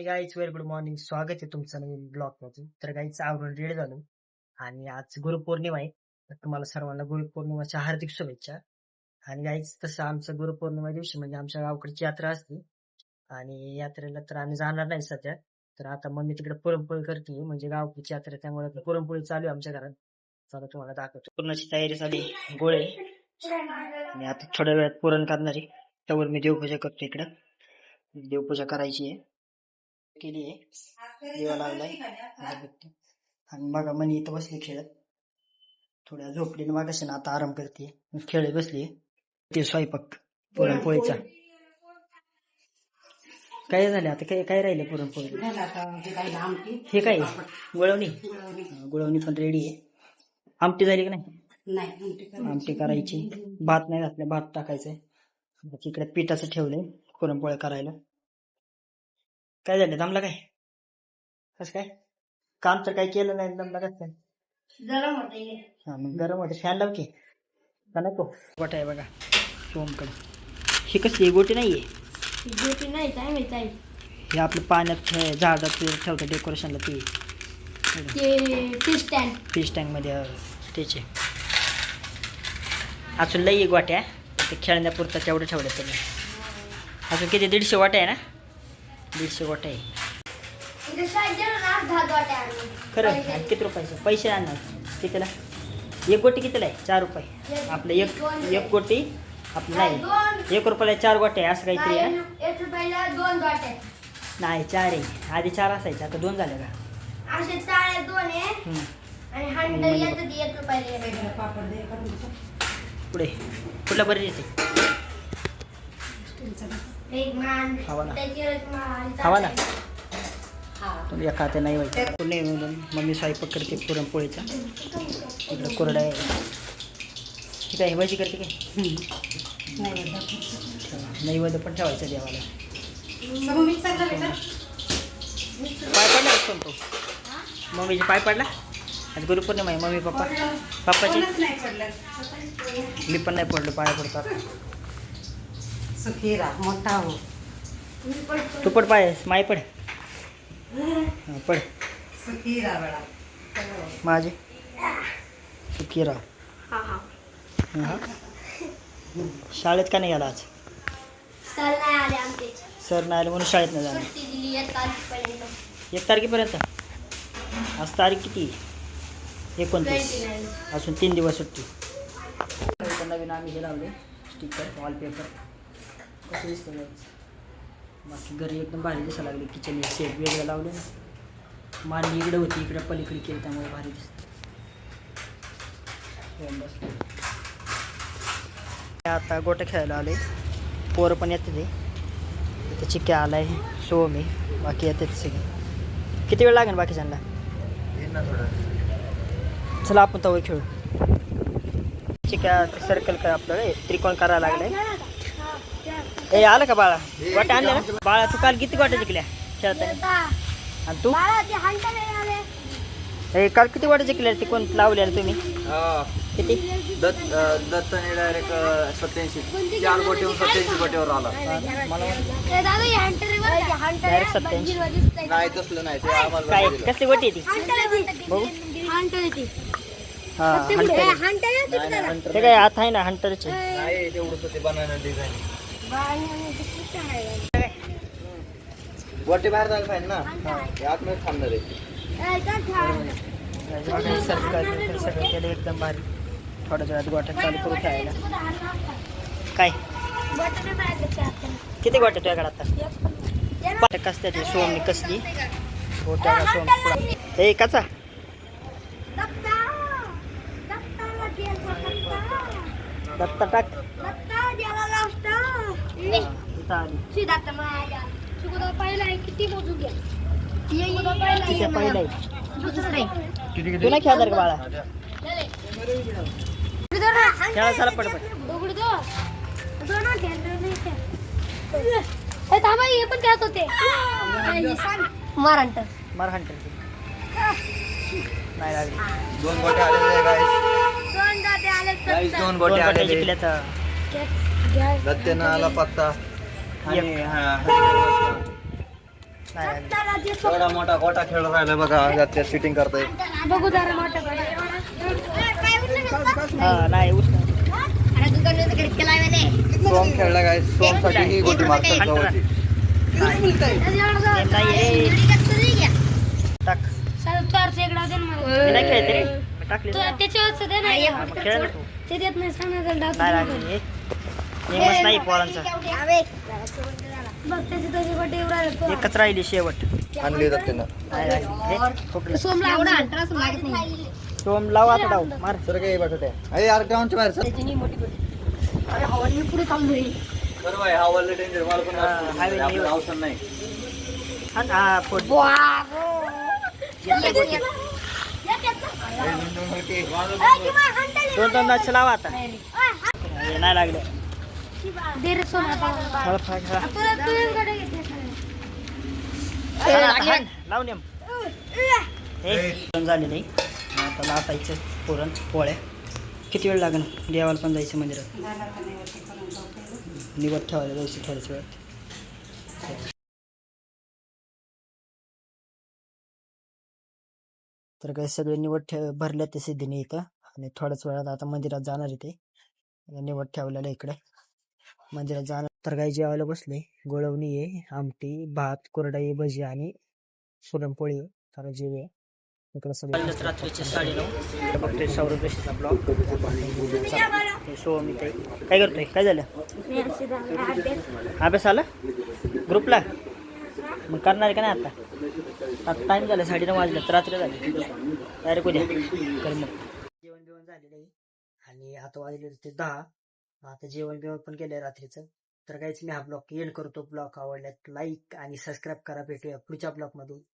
Guys very good morning. स्वागत आहे तुमचं नवीन ब्लॉग मध्ये. तर गाईच आवरून रेडी झालो आणि आज गुरुपौर्णिमा आहे. तर तुम्हाला सर्वांना गुरुपौर्णिमेच्या हार्दिक शुभेच्छा. आणि गाईच तसं आमचं गुरुपौर्णिमा दिवशी म्हणजे आमच्या गावाकडची यात्रा असते आणि यात्रेला तर आम्ही जाणार नाही सध्या. तर आता मम्मी तिकडे पुरणपोळी करते म्हणजे गावाकडची यात्रा आहे, त्यामुळे पुरणपोळी चालू आहे आमच्या घरात. चला तुम्हाला दाखवतो. पूर्णाची तयारी झाली, गोळे आणि आता थोड्या वेळात पुरण करणार आहे. त्यावर मी देवपूजा करतो. इकडं देवपूजा करायची आहे, केली आहे, दिवा लावलाय अगरबत्ती. आणि बघा मनी इथं बसली खेळत, थोड्या झोपडीने मागाशी ना आता आराम करते, खेळत बसली. ते स्वयंपाक पुरणपोळीचा काय झालं आता, काय काय राहिलं पुरणपोळी? हे काय गुळवणी? गुळवणी पण रेडी आहे. आमटी झाली का नाही? आमटी करायची. भात नाही घातलं, भात टाकायचंय. तिकडे पिठाचं ठेवलंय पुरणपोळ्या करायला. काय झालं, दमला काय? कसं काय काम तर काही केलं नाही, दमला कसं काय? हा मग गरम होते, फॅन लाव की. का नको? गोटा आहे बघा सोमकडे. ही कसली गोटी नाहीये? गोटी नाही, काय माहिती आहे. हे आपलं पाण्यात झाडात ठेवतं डेकोरेशनला, ते फिश टँक मध्ये त्याचे. अजून लई गोट्या ते खेळण्यापुरता तेवढं ठेवलं तुम्ही. अजून किती 150 गोट्या आहे ना? 150 गोट्या आहे खरं. आणि किती रुपयाचे पैसे आणणार कितीला? एक गोटी कितीला आहे? 4 रुपये. आपलं एक गोटी आपलं नाही, 1 रुपयाला 4 गोट्या आहे असं काहीतरी आहे. 1 रुपयाला 2 गोट्या नाही 4 आहे, आधी 4 असायचे, आता 2 झाले का? असे चाळे 2 आहे आणि हंड येतात 1 रुपयाला. पुढे कुठला बरी येते? एक मान हवा ना, त्याची हवा ना. तुम्ही एका हाते नाही व्हायचं. पुणे मम्मी स्वयंपाक करते पुरणपोळीचा. इकडं कोरडा आहे. ठीक आहे, भाजी करते काय? नैवेद्य पण ठेवायचं देवाला. पाय पडला तो मम्मीचे पाय पडला. आज गुरुपौर्णिमा आहे. मम्मी पप्पाची मी पण नाही पडलो, पाया पडतात. सुखीरा मोठा हो. तू पड, पाय माय पड. पड सुखीरा बडा माझे सुखीराव. शाळेत का नाही गेला आज? सर नाही आले आमचे. सर नाही आले म्हणून शाळेत नाही जाणार. सुट्टी दिली 1 तारखेपर्यंत. 1 तारखेपर्यंत. आज तारीख किती? 29. अजून 3 दिवस सुट्टी. नवीन आम्ही हे लावले स्टिकर, वॉलपेपर. कसं दिसतं बाकी घरी एकदम भारी दिसायला लागले. किचन सेट वेगळं लावले ना, मांडी इकडे होती, इकडे पलीकडे केली, त्यामुळे भारी दिसतं. आता गोट्या खेळायला आले, पोरं पण येते ते. इथं चिक्या आलाय, सोम आहे, बाकी येतात सगळे. किती वेळ लागेल बाकीच्यांना? चला आपण तवय खेळू. चिक्या सर्कल काय आपलं त्रिकोण करायला लागलंय. ए आलं का बाळा? गोट्या आणल्या ना बाळा? तू काल किती गोट्या जिंकल्या खेळताना? आणि तू काल किती गोट्या जिंकल्या? ते कोण लावल्या तुम्ही? किती? दत्तने डायरेक्ट 87 4 गोटीवर 87 गोटीवर आला. डायरेक्ट 87? नाही तसलं नाही, ते आम्हाला काय कसली गोटी आहे ती? बघू. हा हंटर. ते काय आत आहे ना हंटरचे? नाही तेवढंच ते बनाना डिझाईन. गोटी बाहेर जायला पाहिजे ना, ते आतमध्ये थांबणार आहे. सगळं केलं एकदम भारी. थोड्या वेळात गोट्या चालू करू खेळायला. काय किती गोट्या तुझ्या घरात आता? कसल्या ते सोमनी कसली गोट्या? सोम हे कचा दत्ता टाक. किती मोजून घ्या. पहिला तू नाही खेळणार का बाळा? खेळा सारा पडपट. थांबा, हे पण खेळत होते. मार हंटर. नाही लागली. 2 गोट्या आलेले गाईस. 2 गोट्या आलेले. जिंकल्या तर दत्त्यानं आला पत्ता आणि नाही एवढा मोठा गोटा खेळ राहिला बघा त्यात सिटिंग करताय. बघू जरा मोठं हा नाही उष्ण सोम खेळला काय सोम साठी ही गोटी मारतात गव्हाची. टाक मी नाही खेळते रे मी टाकली हा, मग खेळ ना तू. नाही लागली नेमच नाही पोरांचा एकच राहिली शेवट आणली जात त्यांना. नाही लागली हे, खोकलं. सोम लाव आता डाव मार सर काय बटाटे अरे यार ग्राउंडच्या बाहेर सर. बरोबर आहे, हा वल्ले डेंजर मला पण हा, highway नाही आपल्याला होत. अवसर नाही. हा फोड येतंय गोटी. दोन मॅच लावा आता हे नाही लागलं खेळा, खेळा, खेळा. चला आता हाण, लाव नेम हे पुरण झालेलं आहे आता लाटायचं पुरण पोळ्या. किती वेळ लागेल देवाला पण जायचं मंदिरात निवड ठेवायला जायचं थोड्याच वेळात. तर काही सगळे निवड भरल्या ते सिद्धीने इथं आणि थोड्याच वेळात आता मंदिरात जाणार आहे ते निवड ठेवलेलं इकडे मंदिरात जाणार. तर काही जेवायला बसले गोळवणी आहे आमटी भात कुरडई भजी आणि पुरणपोळी आहे. तर जेवे इकडे सगळे रात्रीचे 9:30 बघतोय सौरभ रेषेचा ब्लॉग. सोहम इथे काय करतोय काय झालं अभ्यास आला ग्रुपला मग करणार आहे का नाही आता टाइम झाला 9:30 वाजले तर रात्री झाली डायरेक्ट उद्या कर मग. जेवण बिवण झालेलं आहे आणि आता वाजले ते 10. आता जेवण बिवण पण केलंय रात्रीचं. तर काहीच मी हा ब्लॉग एंड करतो. ब्लॉग आवडल्यात लाईक आणि सबस्क्राईब करा. भेटूया पुढच्या ब्लॉग मध्ये.